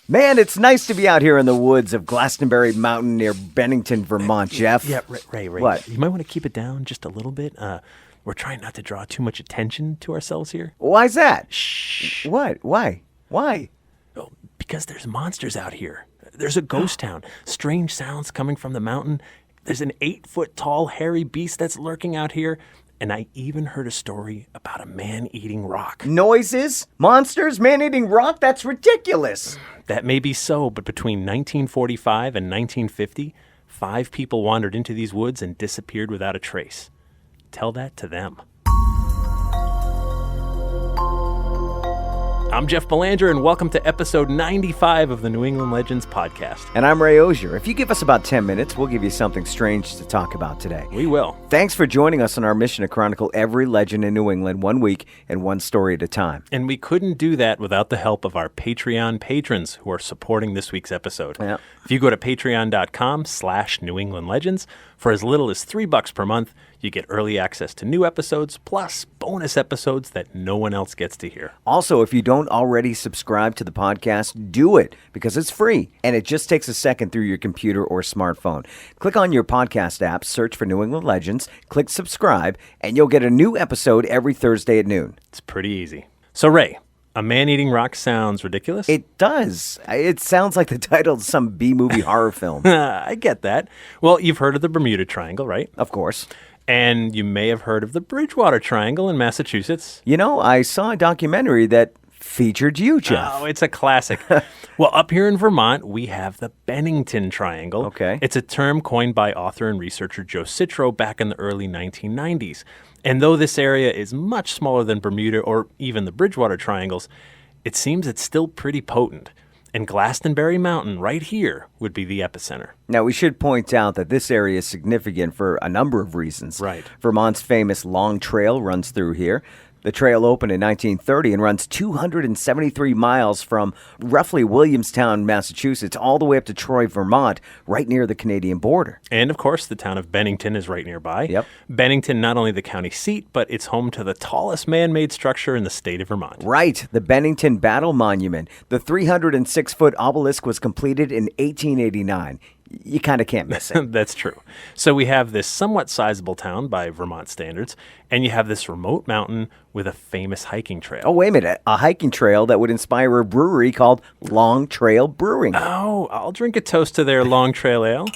Man, it's nice to be out here in the woods of Glastenbury Mountain near Bennington, Vermont, Jeff. Yeah, Ray. What? You might want to keep it down just a little bit. We're trying not to draw too much attention to ourselves here. Why's that? Shh. What? Why? Oh, because there's monsters out here. There's a ghost town. Strange sounds coming from the mountain. There's an 8-foot-tall hairy beast that's lurking out here. And I even heard a story about a man-eating rock. Noises? Monsters? Man-eating rock? That's ridiculous. That may be so, but between 1945 and 1950, 5 people wandered into these woods and disappeared without a trace. Tell that to them. I'm Jeff Belanger, and welcome to episode 95 of the New England Legends podcast. And I'm Ray Auger. If you give us about 10 minutes, we'll give you something strange to talk about today. We will. Thanks for joining us on our mission to chronicle every legend in New England 1 week and one story at a time. And we couldn't do that without the help of our Patreon patrons who are supporting this week's episode. Yeah. If you go to patreon.com/New England Legends, for as little as $3 per month, you get early access to new episodes, plus bonus episodes that no one else gets to hear. Also, if you don't already subscribe to the podcast, do it because it's free and it just takes a second through your computer or smartphone. Click on your podcast app, search for New England Legends, click subscribe, and you'll get a new episode every Thursday at noon. It's pretty easy. So, Ray, a man-eating rock sounds ridiculous? It does. It sounds like the title of some B-movie horror film. I get that. Well, you've heard of the Bermuda Triangle, right? Of course. And you may have heard of the Bridgewater Triangle in Massachusetts. You know, I saw a documentary that featured you, Jeff. Oh, it's a classic. Well, up here in Vermont, we have the Bennington Triangle. Okay. It's a term coined by author and researcher Joe Citro back in the early 1990s. And though this area is much smaller than Bermuda or even the Bridgewater Triangles, it seems it's still pretty potent. And Glastenbury Mountain, right here, would be the epicenter. Now, we should point out that this area is significant for a number of reasons. Right. Vermont's famous Long Trail runs through here. The trail opened in 1930 and runs 273 miles from roughly Williamstown, Massachusetts, all the way up to Troy, Vermont, right near the Canadian border. And, of course, the town of Bennington is right nearby. Yep. Bennington, not only the county seat, but it's home to the tallest man-made structure in the state of Vermont. Right, the Bennington Battle Monument. The 306-foot obelisk was completed in 1889. You kind of can't miss it. That's true. So we have this somewhat sizable town by Vermont standards, and you have this remote mountain with a famous hiking trail. Oh, wait a minute. A hiking trail that would inspire a brewery called Long Trail Brewing. Oh, I'll drink a toast to their Long Trail Ale.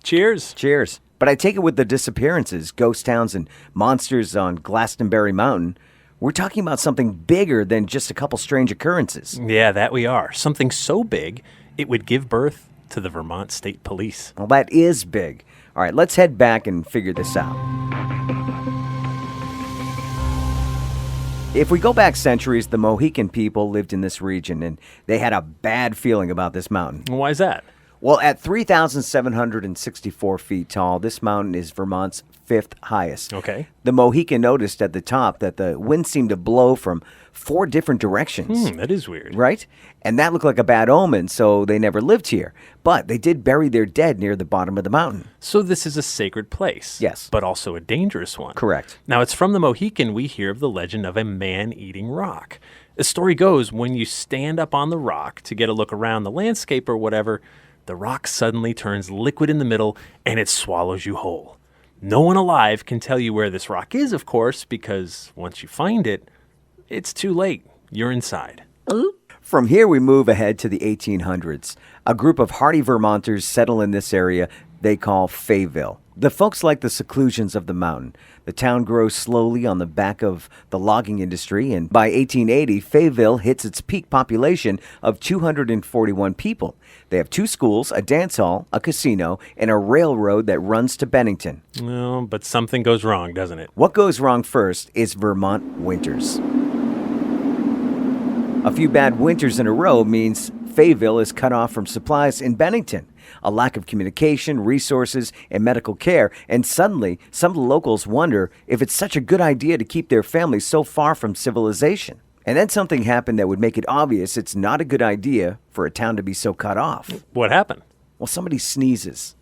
Cheers. Cheers. But I take it with the disappearances, ghost towns, and monsters on Glastenbury Mountain, we're talking about something bigger than just a couple strange occurrences. Yeah, that we are. Something so big, it would give birth to the Vermont State Police. Well, that is big. All right, let's head back and figure this out. If we go back centuries, the Mohican people lived in this region, and they had a bad feeling about this mountain. Why is that? Well, at 3,764 feet tall, this mountain is Vermont's 5th highest. Okay. The Mohican noticed at the top that the wind seemed to blow from 4 different directions. That is weird. Right? And that looked like a bad omen, so they never lived here. But they did bury their dead near the bottom of the mountain. So this is a sacred place. Yes. But also a dangerous one. Correct. Now, it's from the Mohican we hear of the legend of a man-eating rock. The story goes, when you stand up on the rock to get a look around the landscape or whatever, the rock suddenly turns liquid in the middle and it swallows you whole. No one alive can tell you where this rock is, of course, because once you find it, it's too late. You're inside. From here, we move ahead to the 1800s. A group of hardy Vermonters settle in this area they call Fayetteville. The folks like the seclusions of the mountain. The town grows slowly on the back of the logging industry, and by 1880, Fayetteville hits its peak population of 241 people. They have 2 schools, a dance hall, a casino, and a railroad that runs to Bennington. Well, but something goes wrong, doesn't it? What goes wrong first is Vermont winters. A few bad winters in a row means Fayetteville is cut off from supplies in Bennington. A lack of communication, resources, and medical care, and suddenly some of the locals wonder if it's such a good idea to keep their families so far from civilization. And then something happened that would make it obvious it's not a good idea for a town to be so cut off. What happened? Well, somebody sneezes.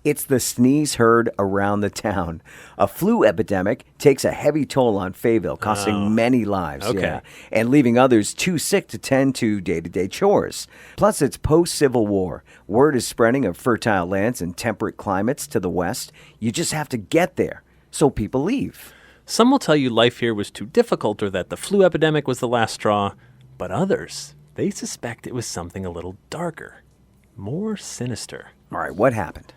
It's the sneeze heard around the town. A flu epidemic takes a heavy toll on Fayetteville, costing many lives. Okay. Yeah, and leaving others too sick to tend to day-to-day chores. Plus, it's post-Civil War. Word is spreading of fertile lands and temperate climates to the west. You just have to get there, so people leave. Some will tell you life here was too difficult or that the flu epidemic was the last straw, but others, they suspect it was something a little darker, more sinister. All right, what happened?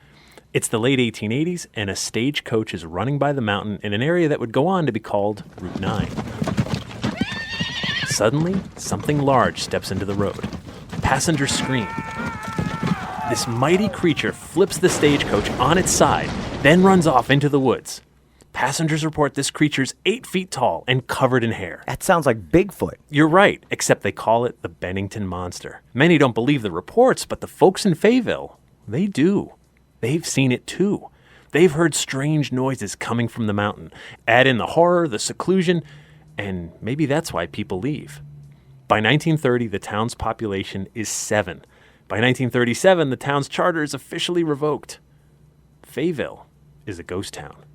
It's the late 1880s, and a stagecoach is running by the mountain in an area that would go on to be called Route 9. Suddenly, something large steps into the road. Passengers scream. This mighty creature flips the stagecoach on its side, then runs off into the woods. Passengers report this creature's 8 feet tall and covered in hair. That sounds like Bigfoot. You're right, except they call it the Bennington Monster. Many don't believe the reports, but the folks in Fayetteville, they do. They've seen it too. They've heard strange noises coming from the mountain. Add in the horror, the seclusion, and maybe that's why people leave. By 1930, the town's population is 7. By 1937, the town's charter is officially revoked. Fayetteville is a ghost town.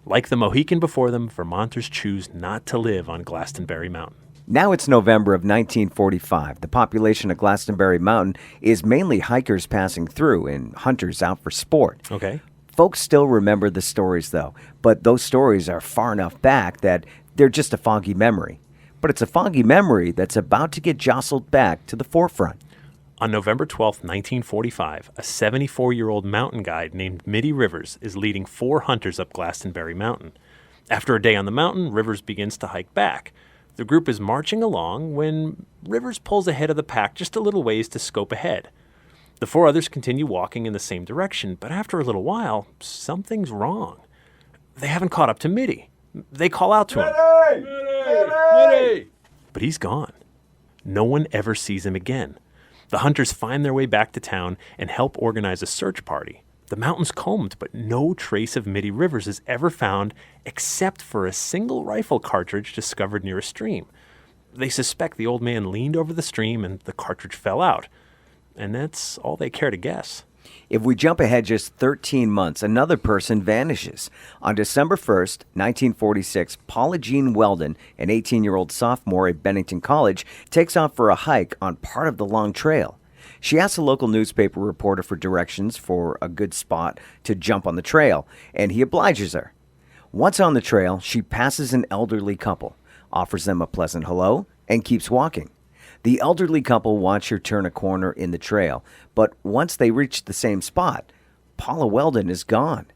Like the Mohican before them, Vermonters choose not to live on Glastenbury Mountain. Now it's November of 1945. The population of Glastenbury Mountain is mainly hikers passing through and hunters out for sport. Okay. Folks still remember the stories, though, but those stories are far enough back that they're just a foggy memory. But it's a foggy memory that's about to get jostled back to the forefront. On November 12, 1945, a 74-year-old mountain guide named Mitty Rivers is leading 4 hunters up Glastonbury Mountain. After a day on the mountain, Rivers begins to hike back. The group is marching along when Rivers pulls ahead of the pack just a little ways to scope ahead. The 4 others continue walking in the same direction, but after a little while, something's wrong. They haven't caught up to Mitty. They call out to him. Mitty! But he's gone. No one ever sees him again. The hunters find their way back to town and help organize a search party. The mountain's combed, but no trace of Mitty Rivers is ever found except for a single rifle cartridge discovered near a stream. They suspect the old man leaned over the stream and the cartridge fell out. And that's all they care to guess. If we jump ahead just 13 months, another person vanishes. On December 1st, 1946, Paula Jean Weldon, an 18-year-old sophomore at Bennington College, takes off for a hike on part of the long trail. She asks a local newspaper reporter for directions for a good spot to jump on the trail, and he obliges her. Once on the trail, she passes an elderly couple, offers them a pleasant hello, and keeps walking. The elderly couple watch her turn a corner in the trail, but once they reach the same spot, Paula Weldon is gone.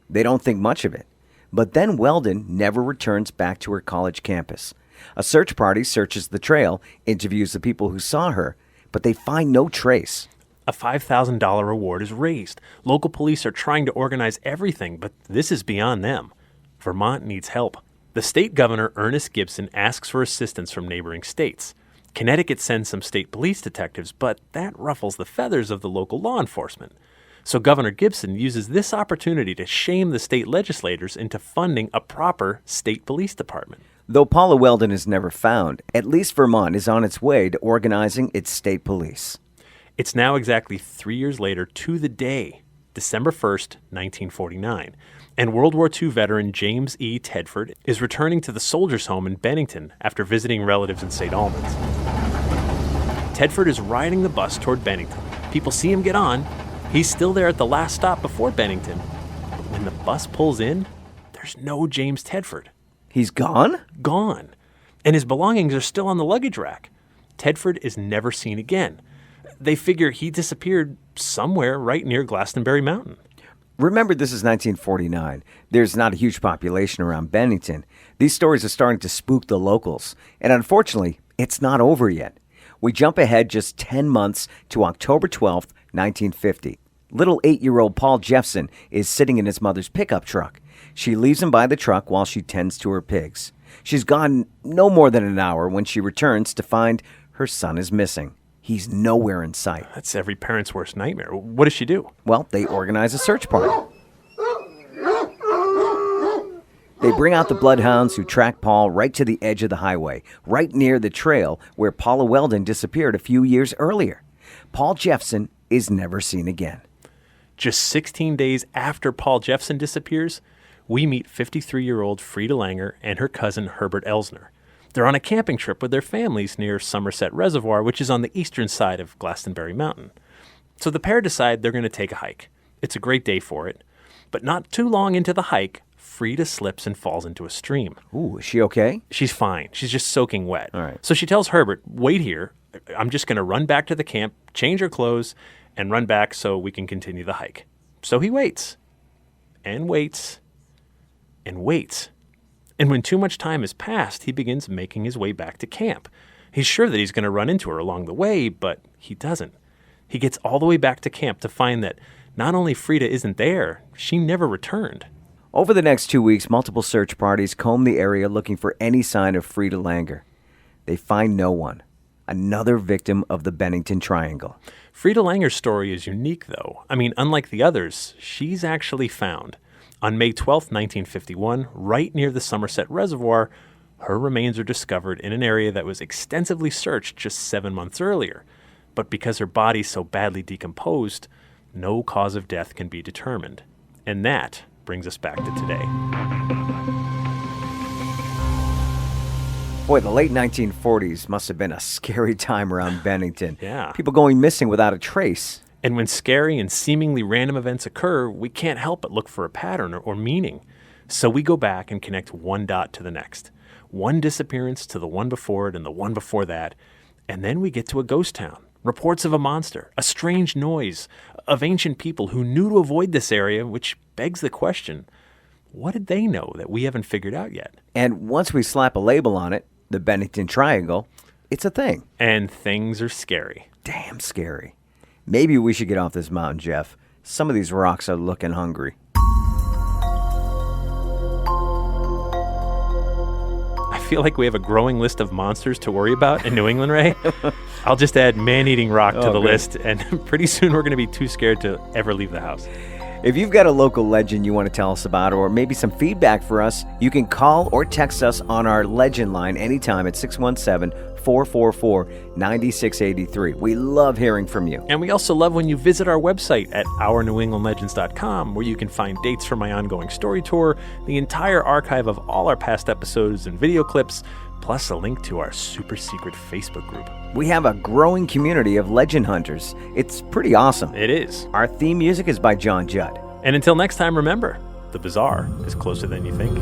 They don't think much of it. But then Weldon never returns back to her college campus. A search party searches the trail, interviews the people who saw her, but they find no trace. A $5,000 reward is raised. Local police are trying to organize everything, but this is beyond them. Vermont needs help. The state governor, Ernest Gibson, asks for assistance from neighboring states. Connecticut sends some state police detectives, but that ruffles the feathers of the local law enforcement. So Governor Gibson uses this opportunity to shame the state legislators into funding a proper state police department. Though Paula Weldon is never found, at least Vermont is on its way to organizing its state police. It's now exactly 3 years later to the day, December 1st, 1949, and World War II veteran James E. Tedford is returning to the Soldiers' Home in Bennington after visiting relatives in St. Albans. Tedford is riding the bus toward Bennington. People see him get on. He's still there at the last stop before Bennington. But when the bus pulls in, there's no James Tedford. He's gone? Gone. And his belongings are still on the luggage rack. Tedford is never seen again. They figure he disappeared somewhere right near Glastenbury Mountain. Remember, this is 1949. There's not a huge population around Bennington. These stories are starting to spook the locals. And unfortunately, it's not over yet. We jump ahead just 10 months to October 12th, 1950. Little 8-year-old Paul Jeffson is sitting in his mother's pickup truck. She leaves him by the truck while she tends to her pigs. She's gone no more than an hour when she returns to find her son is missing. He's nowhere in sight. That's every parent's worst nightmare. What does she do? Well, they organize a search party. They bring out the bloodhounds who track Paul right to the edge of the highway, right near the trail where Paula Weldon disappeared a few years earlier. Paul Jeffson is never seen again. Just 16 days after Paul Jeffson disappears, we meet 53-year-old Frida Langer and her cousin Herbert Elsner. They're on a camping trip with their families near Somerset Reservoir, which is on the eastern side of Glastenbury Mountain. So the pair decide they're going to take a hike. It's a great day for it. But not too long into the hike, Frida slips and falls into a stream. Ooh, is she okay? She's fine. She's just soaking wet. All right. So she tells Herbert, wait here. I'm just going to run back to the camp, change her clothes, and run back so we can continue the hike. So he waits and waits and waits. And when too much time has passed, he begins making his way back to camp. He's sure that he's going to run into her along the way, but he doesn't. He gets all the way back to camp to find that not only Frida isn't there, she never returned. Over the next 2 weeks, multiple search parties comb the area looking for any sign of Frida Langer. They find no one. Another victim of the Bennington Triangle. Frida Langer's story is unique, though. I mean, unlike the others, she's actually found. On May 12, 1951, right near the Somerset Reservoir, her remains are discovered in an area that was extensively searched just 7 months earlier. But because her body's so badly decomposed, no cause of death can be determined. And that brings us back to today. Boy, the late 1940s must have been a scary time around Bennington. Yeah. People going missing without a trace. And when scary and seemingly random events occur, we can't help but look for a pattern or meaning. So we go back and connect one dot to the next. One disappearance to the one before it and the one before that. And then we get to a ghost town. Reports of a monster, a strange noise, of ancient people who knew to avoid this area, which begs the question, what did they know that we haven't figured out yet? And once we slap a label on it, the Bennington Triangle, it's a thing. And things are scary. Damn scary. Maybe we should get off this mountain, Jeff. Some of these rocks are looking hungry. I feel like we have a growing list of monsters to worry about in New England, Ray. I'll just add man-eating rock to the list, and pretty soon we're going to be too scared to ever leave the house. If you've got a local legend you want to tell us about, or maybe some feedback for us, you can call or text us on our legend line anytime at 617-444-9683. We love hearing from you. And we also love when you visit our website at ournewenglandlegends.com, where you can find dates for my ongoing story tour, the entire archive of all our past episodes and video clips, plus a link to our super secret Facebook group. We have a growing community of legend hunters. It's pretty awesome. It is. Our theme music is by John Judd. And until next time, remember, the bizarre is closer than you think.